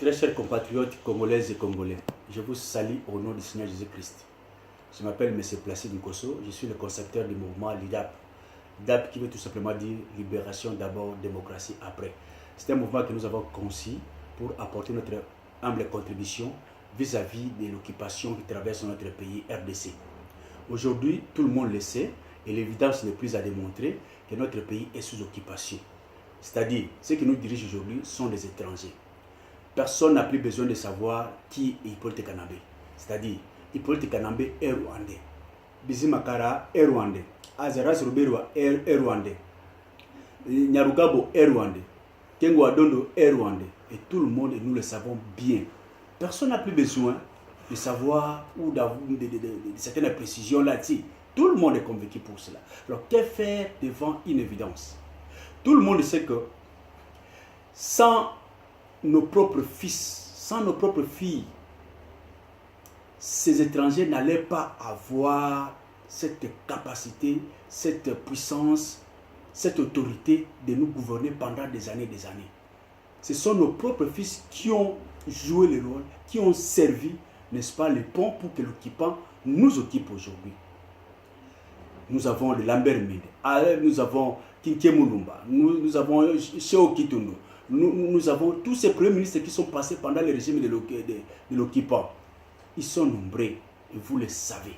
Très chers compatriotes congolaises et congolais, je vous salue au nom du Seigneur Jésus-Christ. Je m'appelle M. Placide Nkosso, je suis le concepteur du mouvement LIDAP. LIDAP qui veut tout simplement dire Libération d'abord, démocratie après. C'est un mouvement que nous avons conçu pour apporter notre humble contribution vis-à-vis de l'occupation qui traverse notre pays RDC. Aujourd'hui, tout le monde le sait et l'évidence n'est plus à démontrer que notre pays est sous occupation. C'est-à-dire, ceux qui nous dirigent aujourd'hui sont des étrangers. Personne n'a plus besoin de savoir qui est Hippolyte Kanambe. C'est-à-dire, Hippolyte Kanambe est rwandais. Bizimakara est rwandais. Azaras Ruberwa est rwandais. Nyarugabo est rwandais. Kengo Adondo est rwandais. Et tout le monde, et nous le savons bien. Personne n'a plus besoin de savoir ou d'avoir certaines précisions là-dessus. Tout le monde est convaincu pour cela. Alors, que faire devant une évidence? Tout le monde sait que sans nos propres fils, sans nos propres filles, ces étrangers n'allaient pas avoir cette capacité, cette puissance, cette autorité de nous gouverner pendant des années et des années. Ce sont nos propres fils qui ont joué le rôle, qui ont servi, n'est-ce pas, les ponts pour que l'occupant nous occupe aujourd'hui. Nous avons le Lambert Mende, nous avons Kinké Moulumba, nous avons Cheo Kitundu, nous avons tous ces premiers ministres qui sont passés pendant le régime de l'occupant. Ils sont nombreux et vous le savez.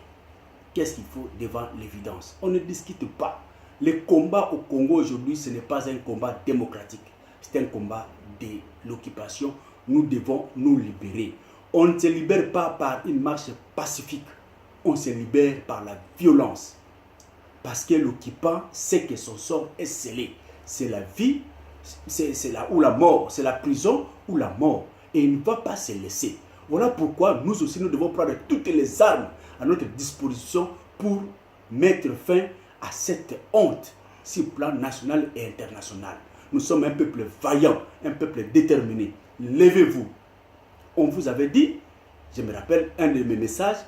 Qu'est-ce qu'il faut devant l'évidence? On ne discute pas. Le combat au Congo aujourd'hui, ce n'est pas un combat démocratique. C'est un combat de l'occupation. Nous devons nous libérer. On ne se libère pas par une marche pacifique. On se libère par la violence. Parce que l'occupant sait que son sort est scellé. C'est la vie, c'est là ou la mort, c'est la prison ou la mort. Et il ne va pas se laisser. Voilà pourquoi nous aussi, nous devons prendre toutes les armes à notre disposition pour mettre fin à cette honte sur le plan national et international. Nous sommes un peuple vaillant, un peuple déterminé. Levez-vous. On vous avait dit, je me rappelle un de mes messages,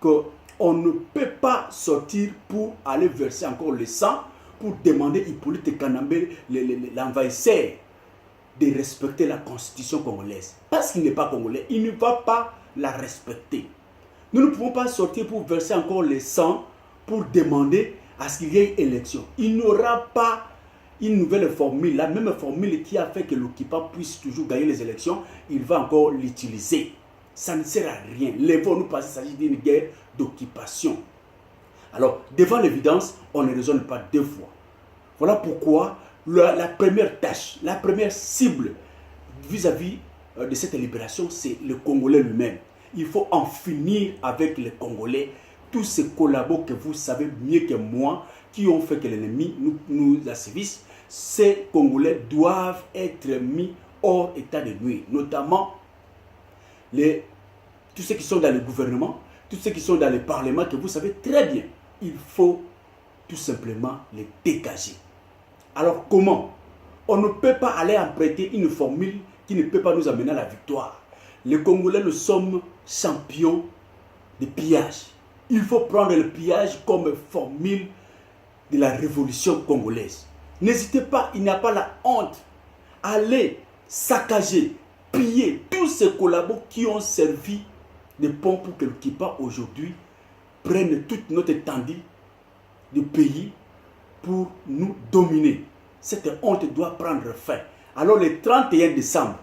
qu'on ne peut pas sortir pour aller verser encore le sang, pour demander Hippolyte Kanambe, l'envahisseur, de respecter la constitution congolaise. Parce qu'il n'est pas congolais, il ne va pas la respecter. Nous ne pouvons pas sortir pour verser encore le sang, pour demander à ce qu'il y ait élection. Il n'y aura pas une nouvelle formule, la même formule qui a fait que l'occupant puisse toujours gagner les élections, il va encore l'utiliser. Ça ne sert à rien. Levons-nous parce qu'il s'agit d'une guerre d'occupation. Alors, devant l'évidence, on ne raisonne pas deux fois. Voilà pourquoi la première tâche, la première cible vis-à-vis de cette libération, c'est le Congolais lui-même. Il faut en finir avec les Congolais, tous ces collabos que vous savez mieux que moi, qui ont fait que l'ennemi nous assévisse. Ces Congolais doivent être mis hors état de nuire, notamment tous ceux qui sont dans le gouvernement, tous ceux qui sont dans le parlement, que vous savez très bien. Il faut tout simplement les dégager. Alors comment? On ne peut pas aller emprunter une formule qui ne peut pas nous amener à la victoire. Les Congolais, nous sommes champions de pillage. Il faut prendre le pillage comme formule de la révolution congolaise. N'hésitez pas, il n'y a pas la honte. Allez saccager, piller tous ces collabos qui ont servi de pont pour que l'occupant aujourd'hui prenne toute notre étendue du pays pour nous dominer. Cette honte doit prendre fin. Alors le 31 décembre,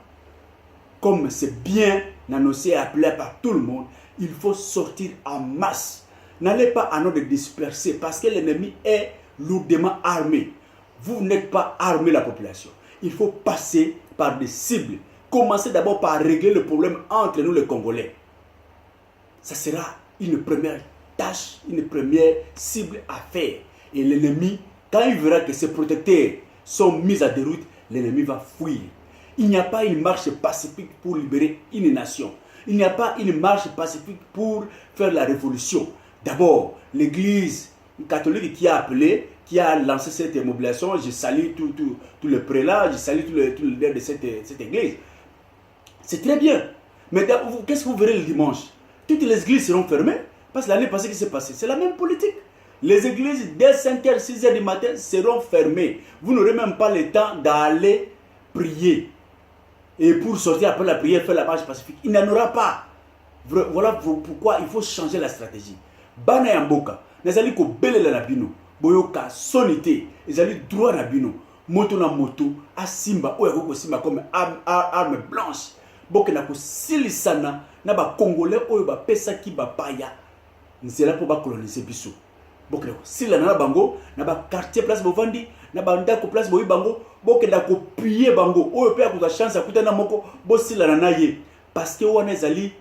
comme c'est bien annoncé et appelé par tout le monde, il faut sortir en masse. N'allez pas à nous de disperser parce que l'ennemi est lourdement armé. Vous n'êtes pas armé la population. Il faut passer par des cibles. Commencez d'abord par régler le problème entre nous les Congolais. Ça sera une première tâche, une première cible à faire. Et l'ennemi, quand il verra que ses protecteurs sont mis à déroute, l'ennemi va fuir. Il n'y a pas une marche pacifique pour libérer une nation. Il n'y a pas une marche pacifique pour faire la révolution. D'abord, l'église catholique qui a appelé, qui a lancé cette mobilisation, je salue tous les prélats, je salue tous les leaders de cette église. C'est très bien. Mais qu'est-ce que vous verrez le dimanche? Toutes les églises seront fermées. Parce que l'année passée, qu'est-ce qui s'est passé? C'est la même politique. Les églises, dès 5h, 6h du matin, seront fermées. Vous n'aurez même pas le temps d'aller prier. et pour sortir après la prière, faire la marche pacifique. Il n'en aura pas. Voilà pourquoi il faut changer la stratégie. Bana Yamboka, Nazali ko belela na bino, boyoka sonité, ezali droit na bino, moto na moto, asimba, oya ko simba comme arme blanche. Boke na ko silisana na ba congolais oyo ba pesa ki ba paya. Nzela po ba coloniser biso. Boke na ko silana na bango, na ba quartier place bovandi, na ba ndako place boyi bango, boke na ko prier bango, oyo pe akuza chance akutana moko, bo silana na ye parce que wana ezali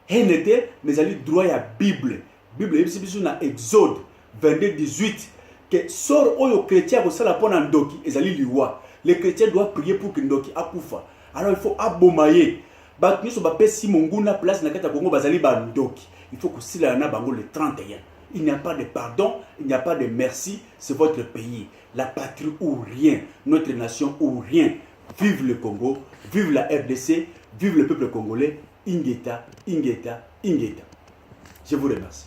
NT, mais ezali droit ya Bible. Bible yebisi biso na Exode 22:18 que sort oyo chrétien ko sala pona ndoki ezali liwa. Les chrétiens doivent prier pour que ndoki akufa. Alors il faut abomayer. Ba nyso ba pesi monguna place na kata Congo bazali ba ndoki. Il faut que sila na bango le 31. Il n'y a pas de pardon, il n'y a pas de merci, c'est votre pays, la patrie ou rien, notre nation ou rien. Vive le Congo, vive la RDC, vive le peuple congolais. Ingeta, Ingeta, Ingeta. Je vous remercie.